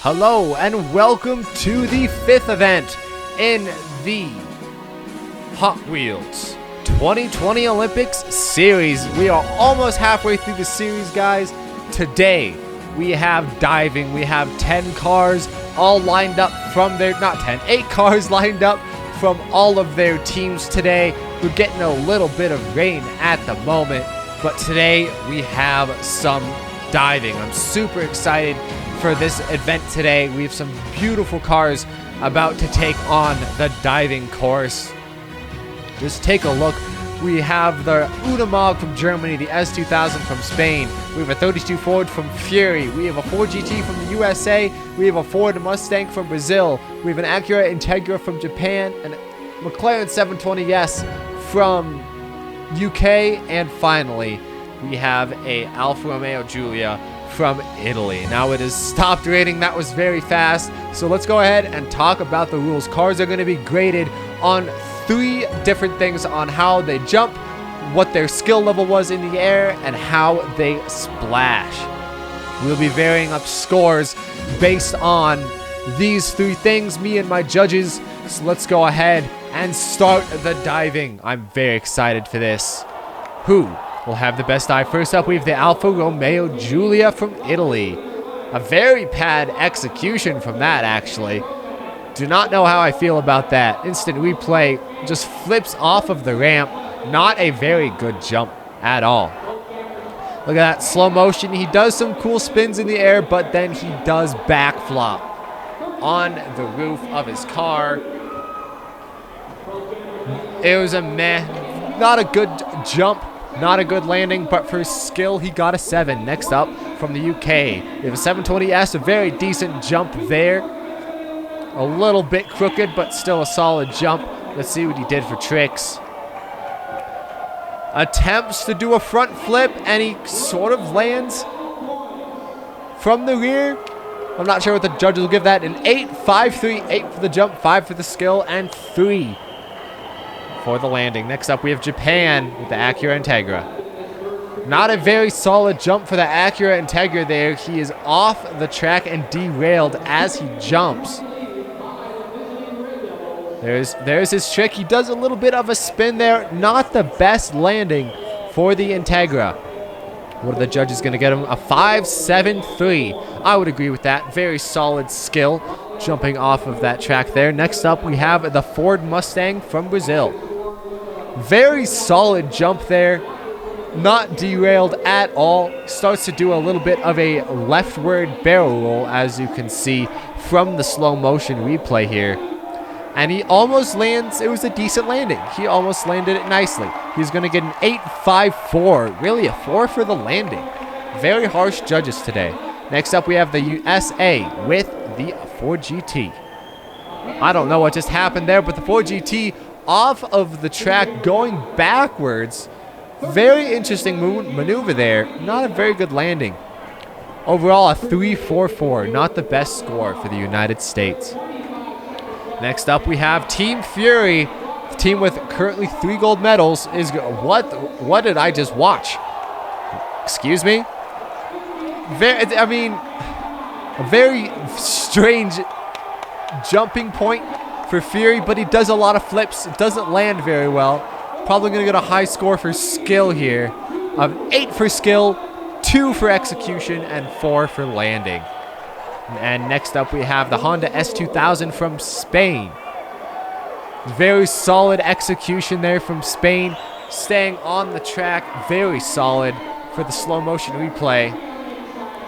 Hello and welcome to the 5th event in the Hot Wheels 2020 Olympics series. We are almost halfway through the series, guys. Today we have diving. We have 10 cars all lined up from their, 8 cars lined up from all of their teams today. We're getting a little bit of rain at the moment, but today we have some diving. I'm super excited for this event today. We have some beautiful cars about to take on the diving course. Just take a look. We have the Unimog from Germany, the S2000 from Spain. We have a 32 Ford from Fury. We have a Ford GT from the USA. We have a Ford Mustang from Brazil. We have an Acura Integra from Japan, and McLaren 720S from UK, and finally we have a Alfa Romeo Giulia from Italy. Now it has stopped raining. That was very fast. So let's go ahead and talk about the rules. Cars are going to be graded on 3 different things: on how they jump, what their skill level was in the air, and how they splash. We'll be varying up scores based on these 3 things, me and my judges. So let's go ahead and start the diving. I'm very excited for this. Who will have the best dive? First up, we have the Alfa Romeo Giulia from Italy. A very bad execution from that, actually. Do not know how I feel about that. Instant replay, just flips off of the ramp. Not a very good jump at all. Look at that slow motion. He does some cool spins in the air, but then he does backflop on the roof of his car. It was a meh. Not a good jump. Not a good landing, but for his skill, he got a 7. Next up, from the UK, we have a 720S, a very decent jump there. A little bit crooked, but still a solid jump. Let's see what he did for tricks. Attempts to do a front flip, and he sort of lands from the rear. I'm not sure what the judges will give that. An 8, 5, 3, 8 for the jump, 5 for the skill, and 3 for the landing. Next up, we have Japan with the Acura Integra. Not a very solid jump for the Acura Integra there. He is off the track and derailed as he jumps. There's his trick. He does a little bit of a spin there. Not the best landing for the Integra. What are the judges going to get him? A 5, 7, 3. I would agree with that. Very solid skill jumping off of that track there. Next up, we have the Ford Mustang from Brazil. Very solid jump there. Not derailed at all. Starts to do a little bit of a leftward barrel roll, as you can see from the slow motion replay here. And he almost lands. It was a decent landing. He almost landed it nicely. He's going to get an 8, 5, 4. Really a 4 for the landing. Very harsh judges today. Next up, we have the USA with the Ford GT. I don't know what just happened there, but the Ford GT off of the track going backwards. Very interesting maneuver there. Not a very good landing. Overall, a 3, 4, 4. Not the best score for the United States. Next up, we have Team Fury. The team with currently 3 gold medals is... What did I just watch? Excuse me? A very strange jumping point for Fury, but he does a lot of flips. It doesn't land very well. Probably going to get a high score for skill here. 8 for skill, 2 for execution, and 4 for landing. And next up, we have the Honda S2000 from Spain. Very solid execution there from Spain. Staying on the track, very solid for the slow motion replay.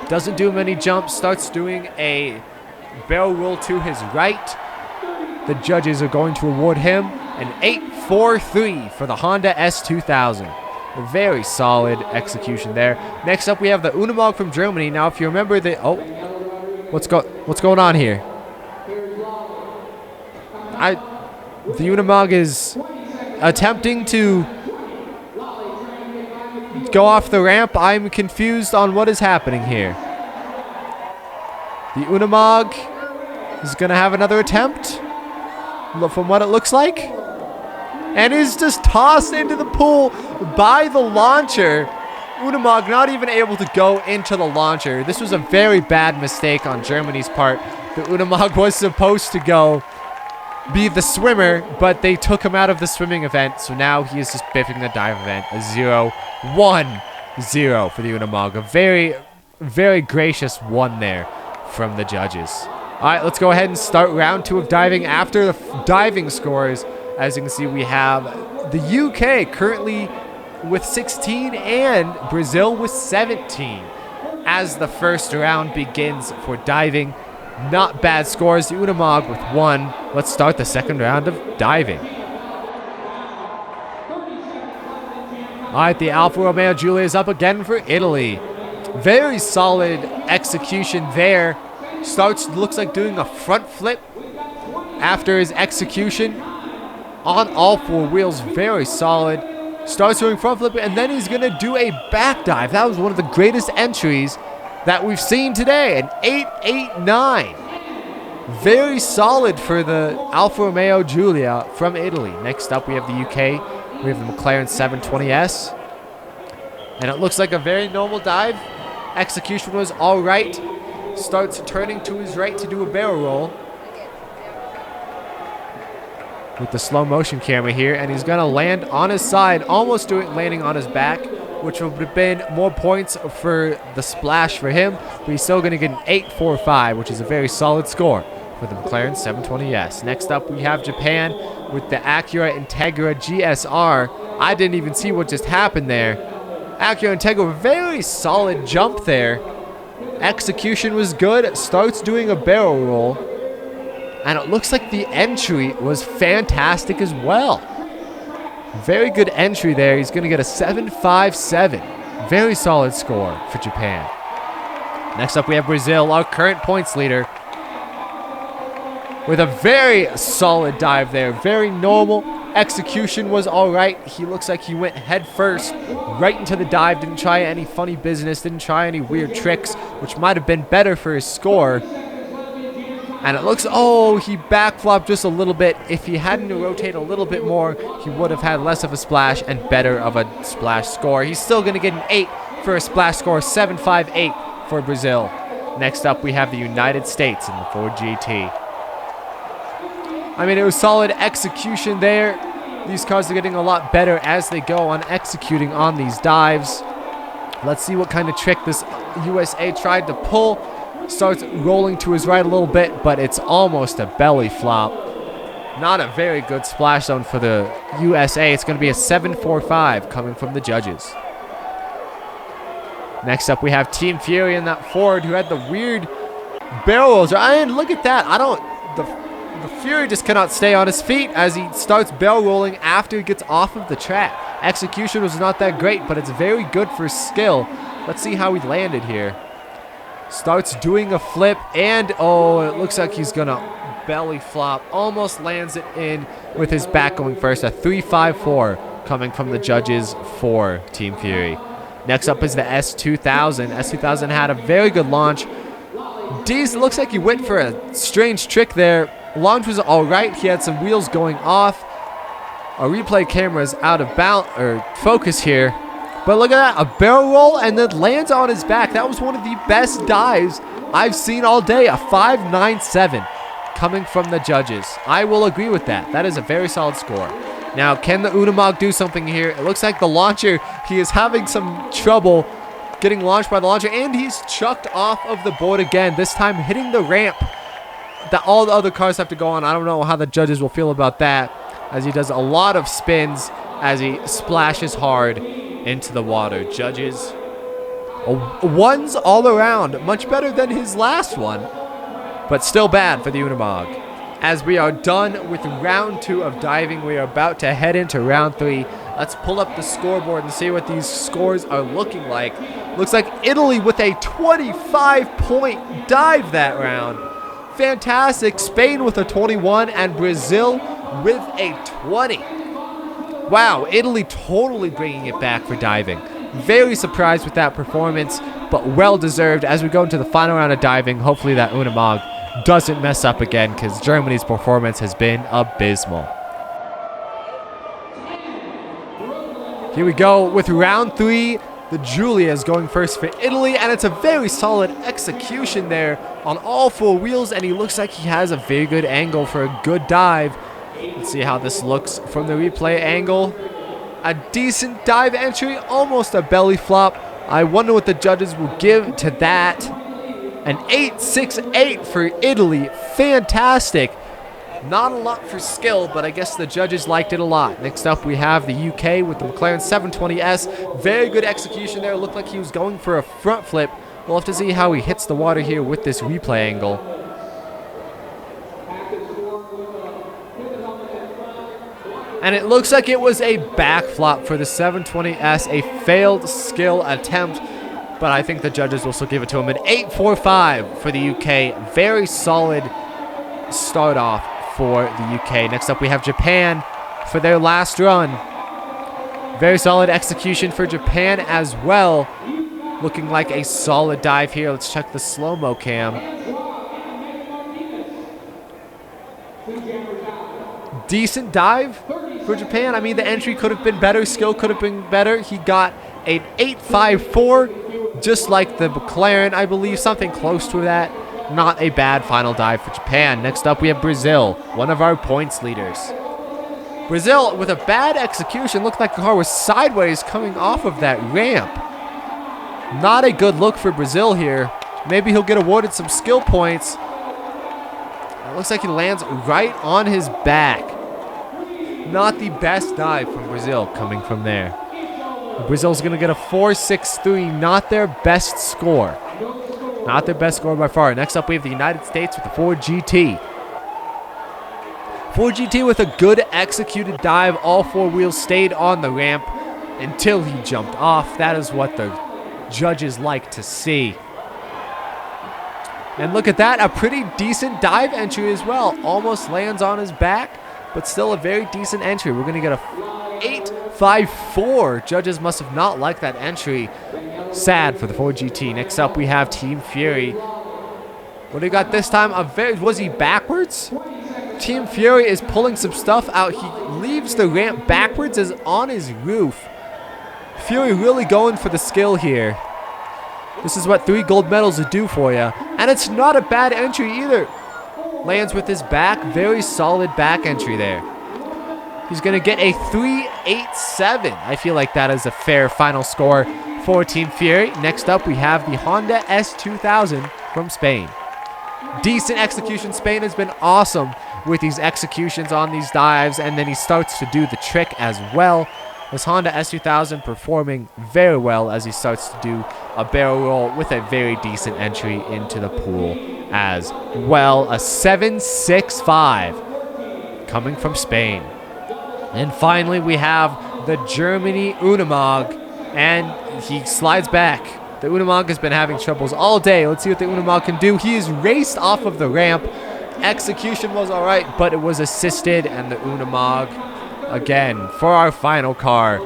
Doesn't do many jumps, starts doing a barrel roll to his right. The judges are going to award him an 8, 4, 3 for the Honda S2000. A very solid execution there. Next up, we have the Unimog from Germany. Now, if you remember the... Oh, what's going on here? The Unimog is attempting to go off the ramp. I'm confused on what is happening here. The Unimog is going to have another attempt, from what it looks like, and is just tossed into the pool by the launcher. Unimog not even able to go into the launcher. This was a very bad mistake on Germany's part. The Unimog was supposed to go be the swimmer, but they took him out of the swimming event, so now he is just biffing the dive event. A 0-1-0 for the Unimog. A very, very gracious one there from the judges. All right, let's go ahead and start round 2 of diving. After the diving scores, as you can see, we have the UK currently with 16 and Brazil with 17 as the first round begins for diving. Not bad scores. The Unimog with 1. Let's start the second round of diving. All right, the Alfa Romeo Giulia is up again for Italy. Very solid execution there. Starts, looks like doing a front flip after his execution on all 4 wheels. Very solid. Starts doing front flip, and then he's going to do a back dive. That was one of the greatest entries that we've seen today. An 8.89. Very solid for the Alfa Romeo Giulia from Italy. Next up, we have the UK. We have the McLaren 720S. And it looks like a very normal dive. Execution was all right. Starts turning to his right to do a barrel roll with the slow motion camera here, and he's gonna land on his side, almost landing on his back, which would have been more points for the splash for him, but he's still gonna get an 8.45, which is a very solid score for the McLaren 720S. Next up, we have Japan with the Acura Integra GSR. I didn't even see what just happened there. Acura Integra, very solid jump there. Execution was good. Starts doing a barrel roll. And it looks like the entry was fantastic as well. Very good entry there. He's going to get a 7.57. Very solid score for Japan. Next up, we have Brazil, our current points leader, with a very solid dive there. Very normal. Execution was all right. He looks like he went head first right into the dive. Didn't try any funny business. Didn't try any weird tricks, which might have been better for his score. And it looks, oh, he backflopped just a little bit. If he hadn't rotated a little bit more, he would have had less of a splash and better of a splash score. He's still going to get an 8 for a splash score, 7.58 for Brazil. Next up, we have the United States in the Ford GT. I mean, it was solid execution there. These cars are getting a lot better as they go on executing on these dives. Let's see what kind of trick this USA tried to pull. Starts rolling to his right a little bit, but it's almost a belly flop. Not a very good splash zone for the USA. It's going to be a 7.45 coming from the judges. Next up, we have Team Fury in that Ford who had the weird barrel rolls. And look at that. The Fury just cannot stay on his feet as he starts barrel rolling after he gets off of the track. Execution was not that great, but it's very good for skill. Let's see how he landed here. Starts doing a flip, and oh, it looks like he's gonna belly flop. Almost lands it in with his back going first. A 3.54 coming from the judges for Team Fury. Next up is the S2000. S2000 had a very good launch. Dees looks like he went for a strange trick there. Launch was all right. He had some wheels going off. Our replay camera is out of focus here. But look at that, a barrel roll and then lands on his back. That was one of the best dives I've seen all day. A 5.97 coming from the judges. I will agree with that. That is a very solid score. Now, can the Unimog do something here? It looks like the launcher, he is having some trouble getting launched by the launcher, and he's chucked off of the board again, this time hitting the ramp that all the other cars have to go on. I don't know how the judges will feel about that, as he does a lot of spins as he splashes hard into the water. Judges, ones all around. Much better than his last one, but still bad for the Unimog. As we are done with round 2 of diving, we are about to head into round 3. Let's pull up the scoreboard and see what these scores are looking like. Looks like Italy with a 25-point dive that round. Fantastic. Spain with a 21 and Brazil with a 20. Wow, Italy totally bringing it back for diving. Very surprised with that performance, but well-deserved. As we go into the final round of diving, hopefully that Unimog doesn't mess up again, because Germany's performance has been abysmal. Here we go with round 3. The Giulia is going first for Italy, and it's a very solid execution there on all four wheels, and he looks like he has a very good angle for a good dive. Let's see how this looks from the replay angle. A decent dive entry, almost a belly flop. I wonder what the judges will give to that. An 8.68 for Italy. Fantastic. Not a lot for skill, but I guess the judges liked it a lot. Next up, we have the UK with the McLaren 720S. Very good execution there. Looked like he was going for a front flip. We'll have to see how he hits the water here with this replay angle. And it looks like it was a back flop for the 720S, a failed skill attempt. But I think the judges will still give it to him. An 8.45 for the UK. Very solid start off for the UK. Next up, we have Japan for their last run. Very solid execution for Japan as well. Looking like a solid dive here. Let's check the slow-mo cam. Decent dive for Japan. I mean, the entry could have been better. Skill could have been better. He got an 8.54, just like the McLaren, I believe. Something close to that. Not a bad final dive for Japan. Next up, we have Brazil, one of our points leaders. Brazil, with a bad execution, looked like the car was sideways coming off of that ramp. Not a good look for Brazil here. Maybe he'll get awarded some skill points. It looks like he lands right on his back. Not the best dive from Brazil coming from there. Brazil's going to get a 4.63, not their best score. Not their best score by far. Next up, we have the United States with the Ford GT. Ford GT with a good executed dive. All four wheels stayed on the ramp until he jumped off. That is what the judges like to see. And look at that, a pretty decent dive entry as well. Almost lands on his back, but still a very decent entry. We're going to get a 8.54. Judges must have not liked that entry. Sad for the Ford GT. Next up, we have Team Fury. What do you got this time? Was he backwards? Team Fury is pulling some stuff out. He leaves the ramp backwards, is on his roof. Fury really going for the skill here. This is what 3 gold medals would do for you. And it's not a bad entry either. Lands with his back. Very solid back entry there. He's going to get a 3.87. I feel like that is a fair final score for Team Fury. Next up, we have the Honda S2000 from Spain. Decent execution. Spain has been awesome with these executions on these dives, and then he starts to do the trick as well. This Honda S2000 performing very well as he starts to do a barrel roll with a very decent entry into the pool as well. A 7.65 coming from Spain. And finally, we have the Germany Unimog, and he slides back. The Unimog has been having troubles all day. Let's see what the Unimog can do. He is raced off of the ramp. Execution was all right, but it was assisted, and the Unimog, again, for our final car,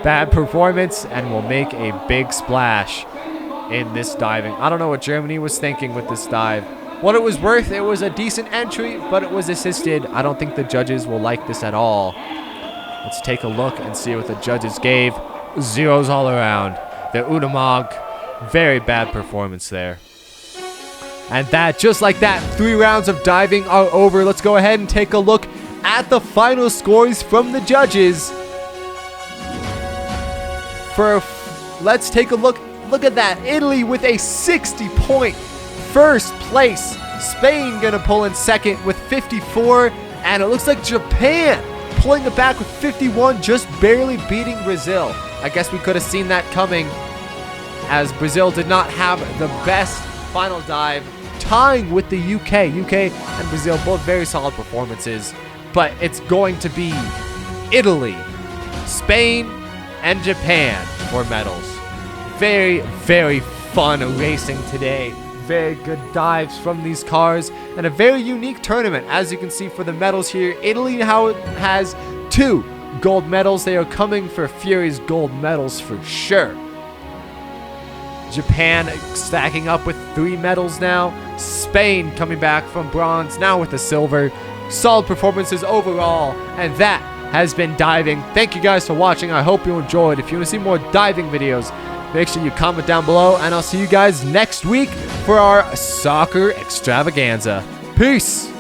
bad performance, and will make a big splash in this diving. I don't know what Germany was thinking with this dive. What it was worth, it was a decent entry, but it was assisted. I don't think the judges will like this at all. Let's take a look and see what the judges gave. Zeros all around. The Unimog, very bad performance there. And that, just like that, 3 rounds of diving are over. Let's go ahead and take a look at the final scores from the judges. Let's take a look. Look at that. Italy with a 60-point first place. Spain gonna pull in second with 54. And it looks like Japan pulling it back with 51, just barely beating Brazil. I guess we could have seen that coming, as Brazil did not have the best final dive, tying with the UK. UK and Brazil, both very solid performances. But it's going to be Italy, Spain, and Japan for medals. Very, very fun racing today. Very good dives from these cars, and a very unique tournament. As you can see for the medals here, Italy has 2 gold medals. They are coming for Fury's gold medals for sure. Japan stacking up with 3 medals now. Spain coming back from bronze, now with the silver. Solid performances overall, and that has been diving. Thank you guys for watching. I hope you enjoyed. If you want to see more diving videos, Make sure you comment down below, and I'll see you guys next week for our soccer extravaganza. Peace!